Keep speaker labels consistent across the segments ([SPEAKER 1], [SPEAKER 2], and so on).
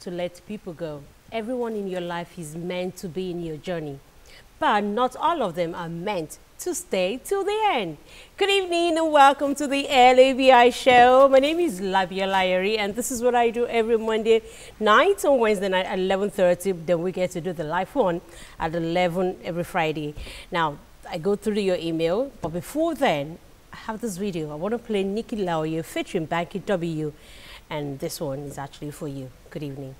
[SPEAKER 1] to let people go. Everyone in your life is meant to be in your journey, but not all of them are meant to stay till the end. Good evening and welcome to the LABI show. My name is Labia Layeri, and this is what I do every Monday night, on Wednesday night at 11:30. Then we get to do the live one at 11 every Friday. Now, I go through your email, but before then, I have this video. I want to play Nikki Laoye featuring Banky W, and this one is actually for you. Good evening.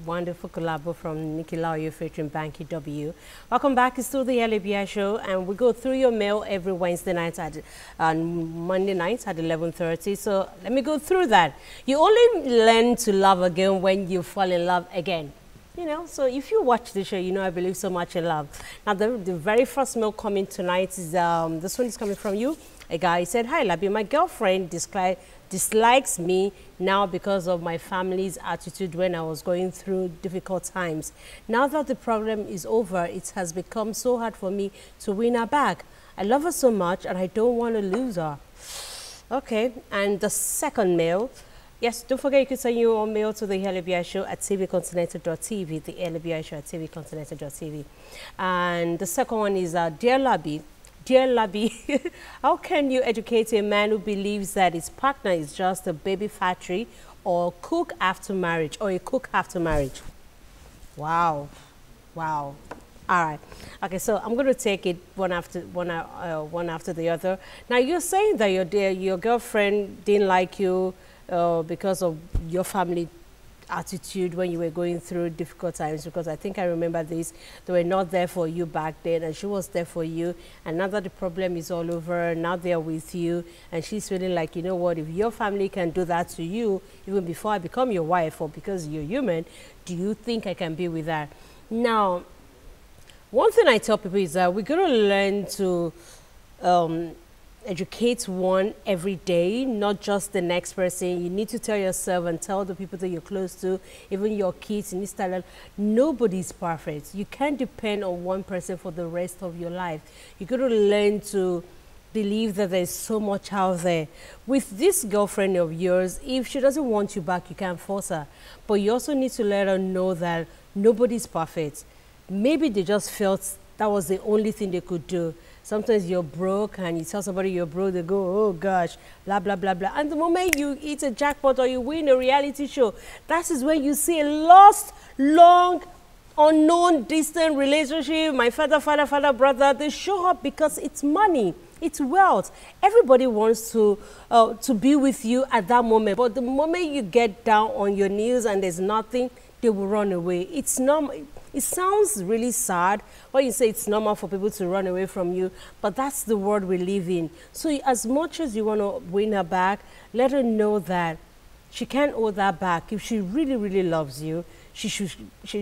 [SPEAKER 1] Wonderful collabo from Nikki Laoye featuring Banky W. Welcome back. It's still the LABI show, and we go through your mail every Wednesday night at Monday nights at 11:30. So let me go through that. You only learn to love again when you fall in love again. You know, so if you watch the show, you know I believe so much in love. Now, the very first mail coming tonight is, this one is coming from you. A guy said, "Hi, Labi, my girlfriend dislikes me now because of my family's attitude when I was going through difficult times. Now that the problem is over, it has become so hard for me to win her back. I love her so much and I don't want to lose her." Okay, and the second mail, yes, don't forget you can send your own mail to the LBI show at tvcontinental.tv, the LBI show at tvcontinental.tv. And the second one is, Dear Labby, how can you educate a man who believes that his partner is just a baby factory or cook after marriage, or a cook after marriage? Wow. Wow. All right. Okay, so I'm going to take it one after the other. Now, you're saying that your girlfriend didn't like you because of your family attitude when you were going through difficult times, because I think I remember this. They were not there for you back then, and she was there for you. And now that the problem is all over, now they're with you, and she's feeling like, you know what, if your family can do that to you, even before I become your wife, or because you're human, do you think I can be with that? Now, one thing I tell people is that we're going to learn to educate one every day, not just the next person. You need to tell yourself and tell the people that you're close to, even your kids. You need to tell nobody's perfect. You can't depend on one person for the rest of your life. You're going to learn to believe that there's so much out there. With this girlfriend of yours, if she doesn't want you back, you can't force her. But you also need to let her know that nobody's perfect. Maybe they just felt that was the only thing they could do. Sometimes you're broke and you tell somebody you're broke, they go, oh gosh, blah, blah, blah, blah. And the moment you eat a jackpot or you win a reality show, that is when you see a lost, long, unknown, distant relationship. My father, brother, they show up because it's money. It's wealth. Everybody wants to be with you at that moment. But the moment you get down on your knees and there's nothing, they will run away. It's normal. It sounds really sad when you say it's normal for people to run away from you, but that's the world we live in. So as much as you want to win her back, let her know that she can't hold that back. If she really, really loves you, she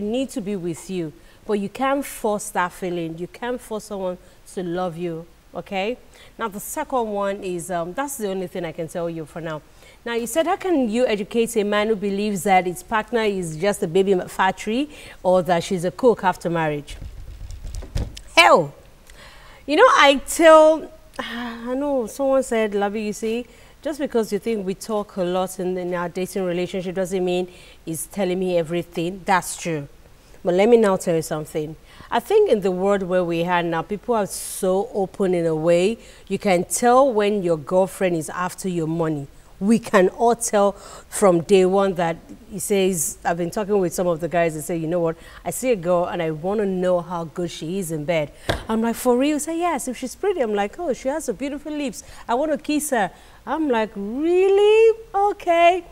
[SPEAKER 1] needs to be with you. But you can't force that feeling. You can't force someone to love you, okay? Now, the second one is, that's the only thing I can tell you for now. Now, you said, how can you educate a man who believes that his partner is just a baby factory or that she's a cook after marriage? Hell, you know, I know someone said, Labby, you see, just because you think we talk a lot in our dating relationship doesn't mean he's telling me everything. That's true. But let me now tell you something. I think in the world where we are now, people are so open in a way. You can tell when your girlfriend is after your money. We can all tell from day one that he says, I've been talking with some of the guys that say, you know what, I see a girl and I want to know how good she is in bed. I'm like, for real? Say, yes, if she's pretty. I'm like, oh, she has a beautiful lips. I want to kiss her. I'm like, really? Okay.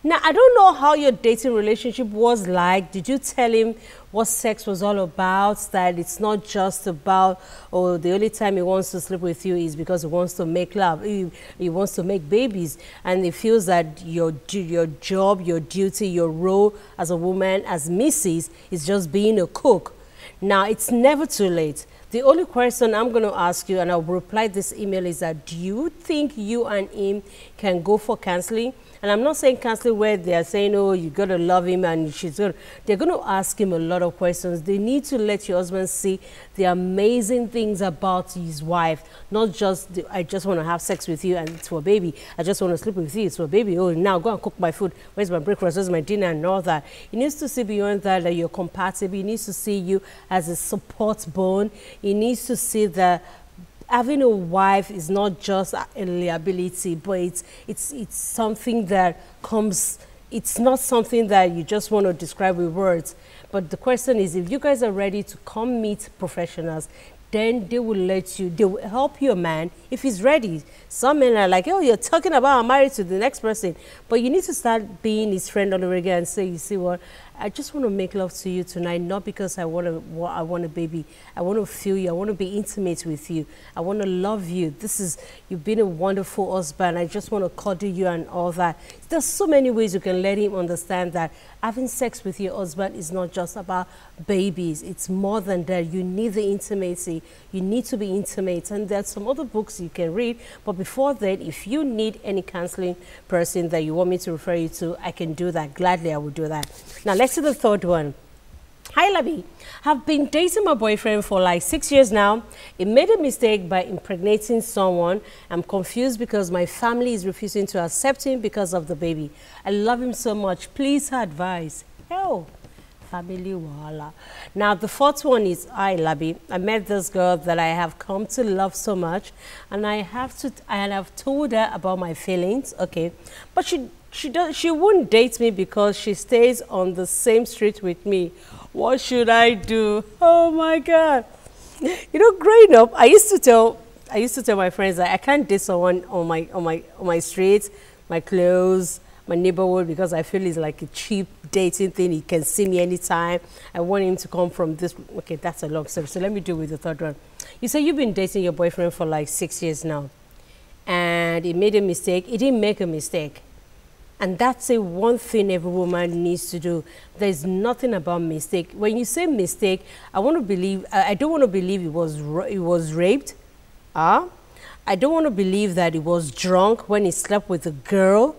[SPEAKER 1] Now, I don't know how your dating relationship was like. Did you tell him what sex was all about, that it's not just about, oh, the only time he wants to sleep with you is because he wants to make love, he wants to make babies, and he feels that your job, your duty, your role as a woman, as Mrs., is just being a cook. Now, it's never too late. The only question I'm going to ask you, and I'll reply this email, is that do you think you and him can go for counseling? And I'm not saying counseling where they are saying, oh, you got to love him and they're going to ask him a lot of questions. They need to let your husband see the amazing things about his wife, not just, I just want to have sex with you and it's for a baby. I just want to sleep with you, it's for a baby. Oh, now go and cook my food. Where's my breakfast? Where's my dinner? And all that. He needs to see beyond that you're compatible. He needs to see you as a support bone. He needs to see that having a wife is not just a liability, but it's something that comes, it's not something that you just want to describe with words. But the question is, if you guys are ready to come meet professionals, then they will let you, they will help your man if he's ready. Some men are like, oh, you're talking about I'm married to the next person. But you need to start being his friend on the regular and say, you see what, I just want to make love to you tonight, not because I want a baby. I want to feel you. I want to be intimate with you. I want to love you. You've been a wonderful husband. I just want to cuddle you and all that. There's so many ways you can let him understand that having sex with your husband is not just about babies. It's more than that. You need the intimacy. You need to be intimate. And there's some other books you can read. But before that, if you need any counseling person that you want me to refer you to, I can do that. Gladly, I will do that. Now, let's see the third one. Hi, Labi. Have been dating my boyfriend for like 6 years now. He made a mistake by impregnating someone. I'm confused because my family is refusing to accept him because of the baby. I love him so much. Please advise. Hell. Family wahala. Now the fourth one is I, Labi. I met this girl that I have come to love so much, and I have told her about my feelings. Okay, but she won't date me because she stays on the same street with me. What should I do? Oh my God! You know, growing up, I used to tell my friends that I can't date someone on my street, my clothes, my neighborhood, because I feel it's like a cheap dating thing. He can see me anytime. I want him to come from this. Okay, that's a long story. So let me do with the third one. You say you've been dating your boyfriend for like 6 years now, and he made a mistake. He didn't make a mistake. And that's a one thing every woman needs to do. There's nothing about mistake. When you say mistake, I want to believe, I don't want to believe it was raped. I don't want to believe that he was drunk when he slept with a girl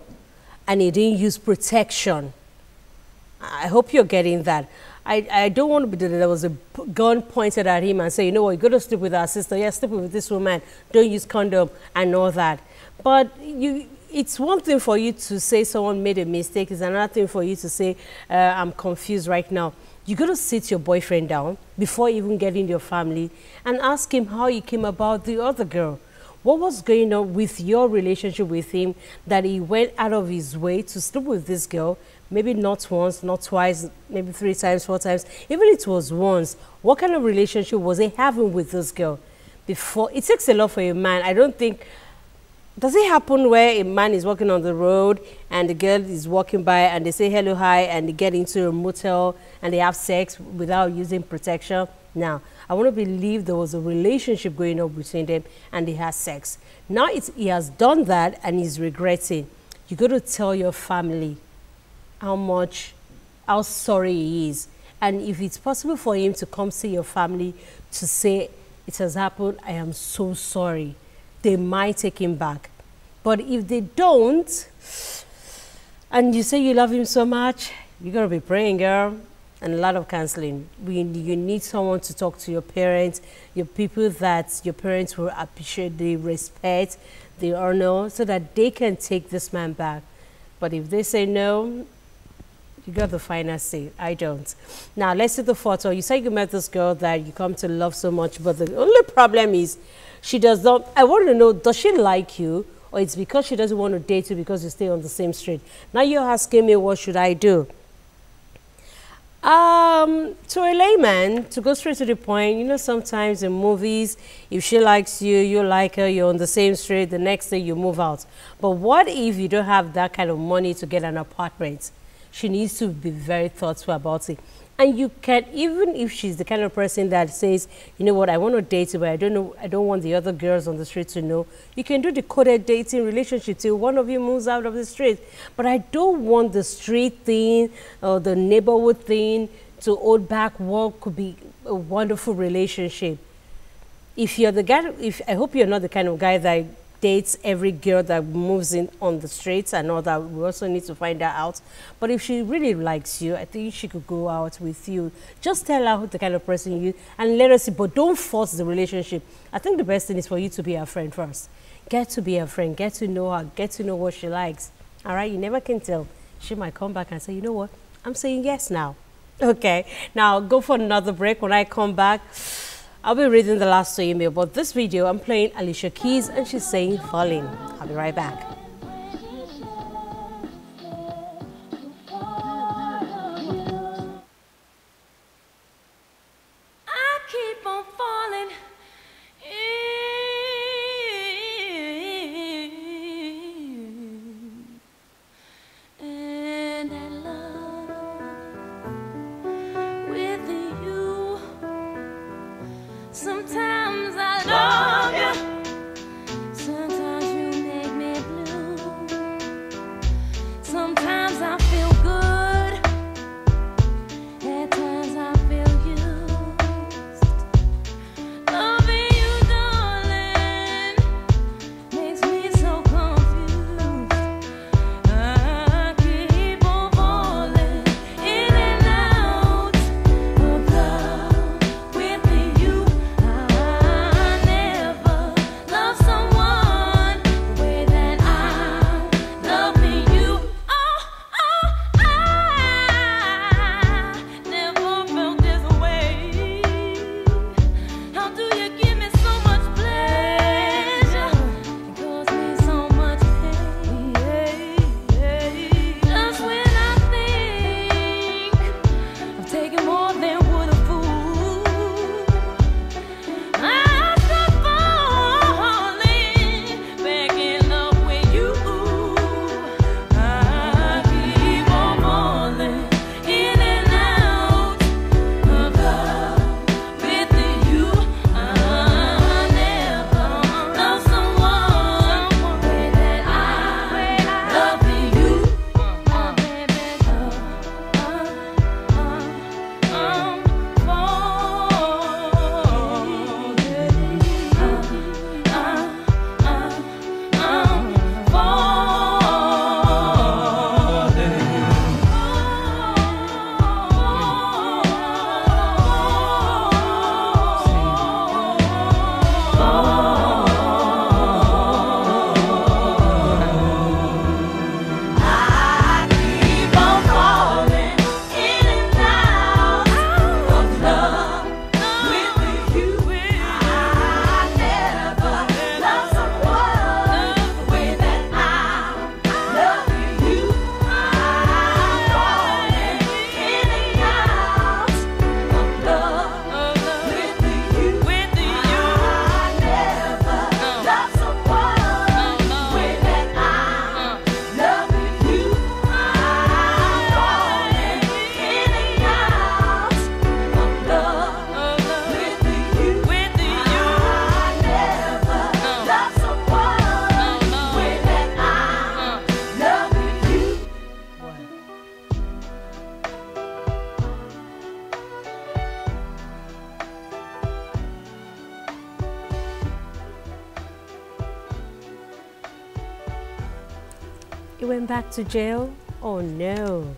[SPEAKER 1] and he didn't use protection. I hope you're getting that. I don't want to be that there was a gun pointed at him and say, you know what, you got to sleep with our sister. Yeah, sleep with this woman. Don't use condom and all that. But it's one thing for you to say someone made a mistake. It's another thing for you to say, I'm confused right now. You got to sit your boyfriend down before even getting your family and ask him how he came about the other girl. What was going on with your relationship with him that he went out of his way to sleep with this girl? Maybe not once, not twice, maybe 3 times, 4 times. Even if it was once, what kind of relationship was he having with this girl? Before, it takes a lot for a man. I don't think, does it happen where a man is walking on the road and the girl is walking by and they say hello, hi, and they get into a motel and they have sex without using protection? Now, I want to believe there was a relationship going on between them and they had sex. Now he has done that and he's regretting. You got to tell your family how sorry he is. And if it's possible for him to come see your family to say, it has happened, I am so sorry, they might take him back. But if they don't, and you say you love him so much, you got to be praying, girl, and a lot of counseling. You need someone to talk to your parents, your people that your parents will appreciate, they respect, they honor, so that they can take this man back. But if they say no, you got the final say. I don't. Now, let's see the photo. You say you met this girl that you come to love so much, but the only problem is she does not. I want to know, does she like you, or it's because she doesn't want to date you because you stay on the same street? Now you're asking me, what should I do? To a layman, to go straight to the point, you know, sometimes in movies, if she likes you, you like her, you're on the same street, the next day you move out. But what if you don't have that kind of money to get an apartment? She needs to be very thoughtful about it. And you can, even if she's the kind of person that says, you know what, I want to date you, but I don't want the other girls on the street to know. You can do the coded dating relationship till one of you moves out of the street. But I don't want the street thing or the neighborhood thing to hold back what could be a wonderful relationship. If you're the guy, I hope you're not the kind of guy that dates every girl that moves in on the streets and all that. We also need to find that out. But if she really likes you, I think she could go out with you. Just tell her who the kind of person you and let her see, but don't force the relationship. I think the best thing is for you to be her friend first. Get to be her friend, get to know her, get to know what she likes. All right, you never can tell. She might come back and say, you know what, I'm saying yes now. Okay, now go for another break. When I come back, I'll be reading the last 2 emails, but this video I'm playing Alicia Keys and she's saying Falling. I'll be right back.
[SPEAKER 2] I keep on falling in, and I love with you. Sometimes I love you, sometimes you make me blue.
[SPEAKER 1] went back to jail? Oh no.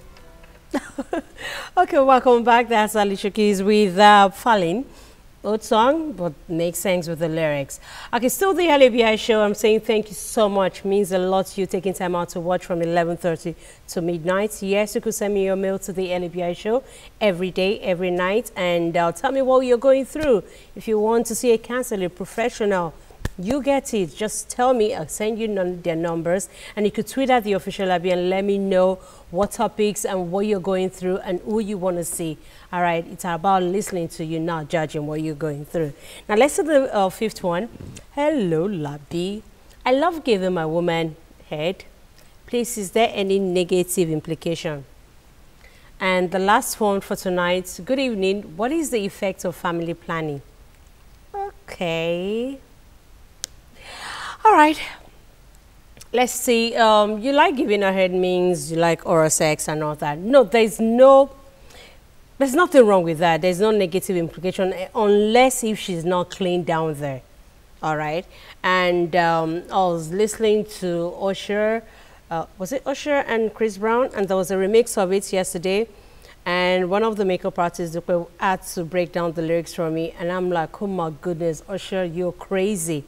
[SPEAKER 1] Okay, welcome back. That's Alicia Keys with Falling. Old song, but makes sense with the lyrics. Okay, still the LABI show. I'm saying thank you so much. Means a lot to you taking time out to watch from 11:30 to midnight. Yes, you could send me your mail to the LABI show every day, every night, and tell me what you're going through. If you want to see a counselor, professional, you get it. Just tell me. I'll send you their numbers, and you could tweet at the official LABI and let me know what topics and what you're going through and who you want to see. All right, it's about listening to you, not judging what you're going through. Now, let's do the fifth one. Hello, Labi. I love giving my woman head. Please, is there any negative implication? And the last one for tonight. Good evening. What is the effect of family planning? Okay. All right. Let's see. You like giving her head means you like oral sex and all that. No, there's nothing wrong with that. There's no negative implication unless if she's not clean down there. All right. And I was listening to Usher. Was it Usher and Chris Brown? And there was a remix of it yesterday. And one of the makeup artists had to break down the lyrics for me. And I'm like, oh my goodness, Usher, you're crazy.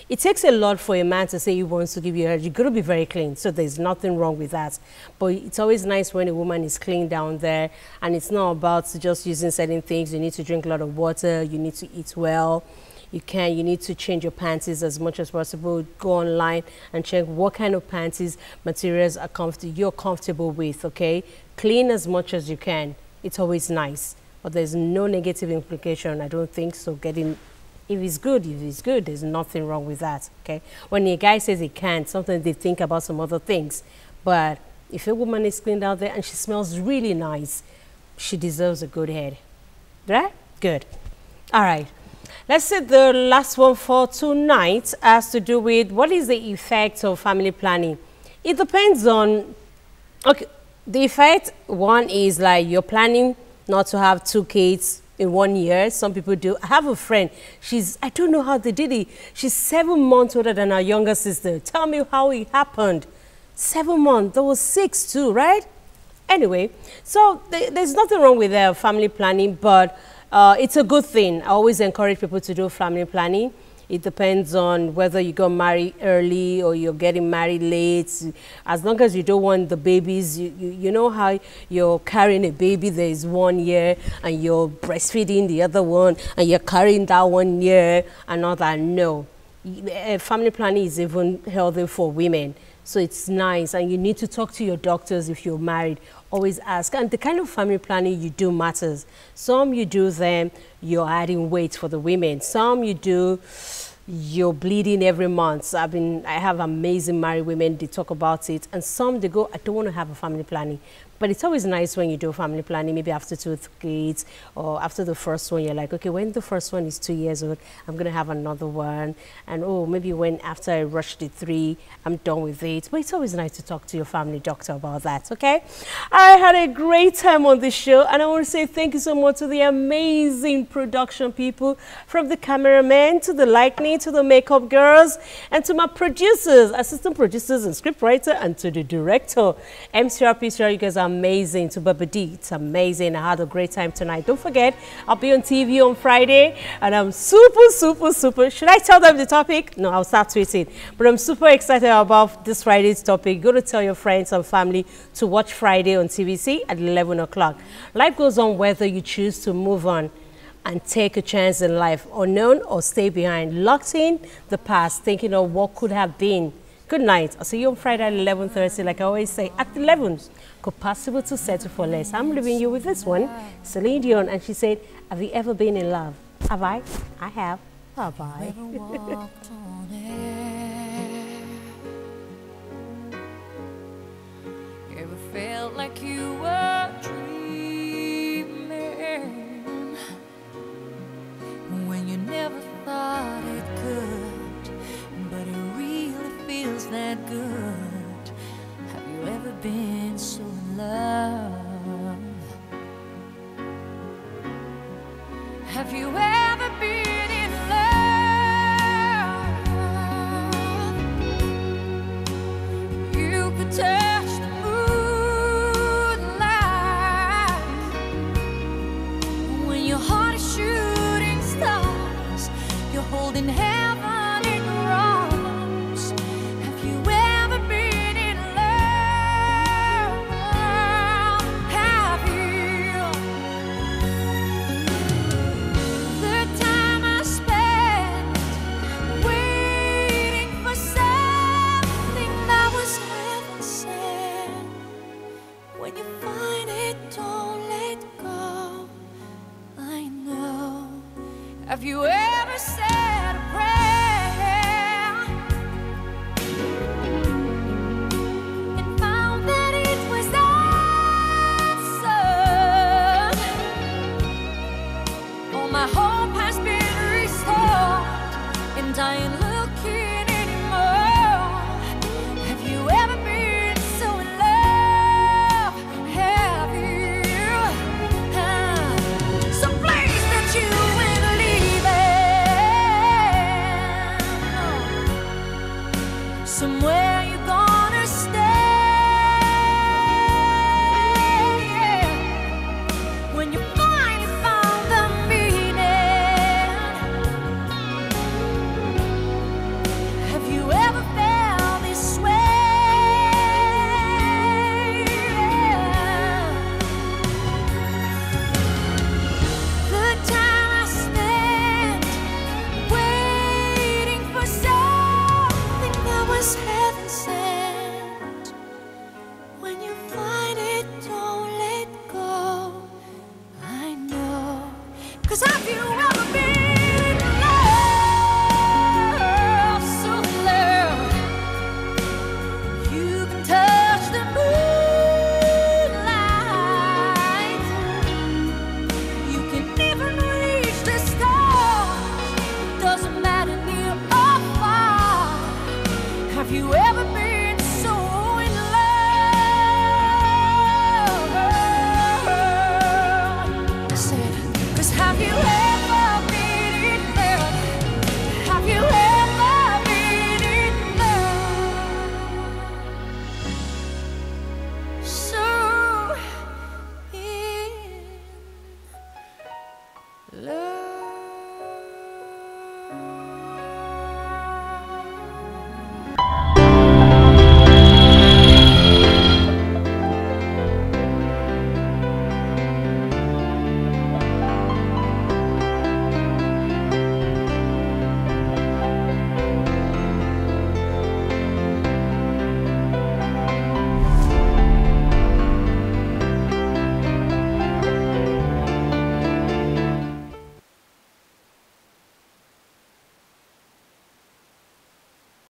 [SPEAKER 1] It takes a lot for a man to say he wants to give you a head. You've got to be very clean. So there's nothing wrong with that. But it's always nice when a woman is clean down there. And it's not about just using certain things. You need to drink a lot of water. You need to eat well. You need to change your panties as much as possible. Go online and check what kind of panties materials are you're comfortable with, okay? Clean as much as you can. It's always nice. But there's no negative implication. I don't think so. If it's good, there's nothing wrong with that, okay? When a guy says he can't, sometimes they think about some other things. But if a woman is cleaned out there and she smells really nice, she deserves a good head. Right? Good. All right. Let's say the last one for tonight has to do with what is the effect of family planning. It depends on, okay, the effect one is like you're planning not to have 2 kids in 1 year. Some people do. I have a friend. I don't know how they did it. She's 7 months older than her younger sister. Tell me how it happened. 7 months. There was 6 too, right? Anyway, so there's nothing wrong with family planning, but it's a good thing. I always encourage people to do family planning. It depends on whether you got married early or you're getting married late. As long as you don't want the babies, you know how you're carrying a baby, there is 1 year, and you're breastfeeding the other one, and you're carrying that 1 year and all that. No. Family planning is even healthy for women. So it's nice, and you need to talk to your doctors if you're married. Always ask. And the kind of family planning you do matters. Some you do them, you're adding weight for the women. Some you do, you're bleeding every month. I have amazing married women, they talk about it. And some, they go, I don't want to have a family planning. But it's always nice when you do family planning, maybe after 2 kids, or after the first one, you're like, okay, when the first one is 2 years old, I'm going to have another one. And oh, maybe when after I rush the 3, I'm done with it. But it's always nice to talk to your family doctor about that, okay? I had a great time on this show, and I want to say thank you so much to the amazing production people, from the cameraman to the lighting to the makeup girls, and to my producers, assistant producers and scriptwriter, and to the director. MCR, you guys are amazing. To Baba D, it's amazing. I had a great time tonight. Don't forget, I'll be on TV on Friday, and I'm super. Should I tell them the topic? No, I'll start tweeting. But I'm super excited about this Friday's topic. Go to tell your friends and family to watch Friday on TVC at 11 o'clock. Life goes on whether you choose to move on and take a chance in life, unknown or stay behind, locked in the past, thinking of what could have been. Good night. I'll see you on Friday at 11:30. Like I always say, at 11, could possible to settle for less. I'm leaving you with this one, Celine Dion, and she said, have you ever been in love? Have I? I have. Bye-bye.
[SPEAKER 2] Ever felt like you were dreaming when you never thought it could, but it really feels that good? Have you ever been so in love? Have you ever been in love? You could tell When you find it, don't let go. I know. Have you ever said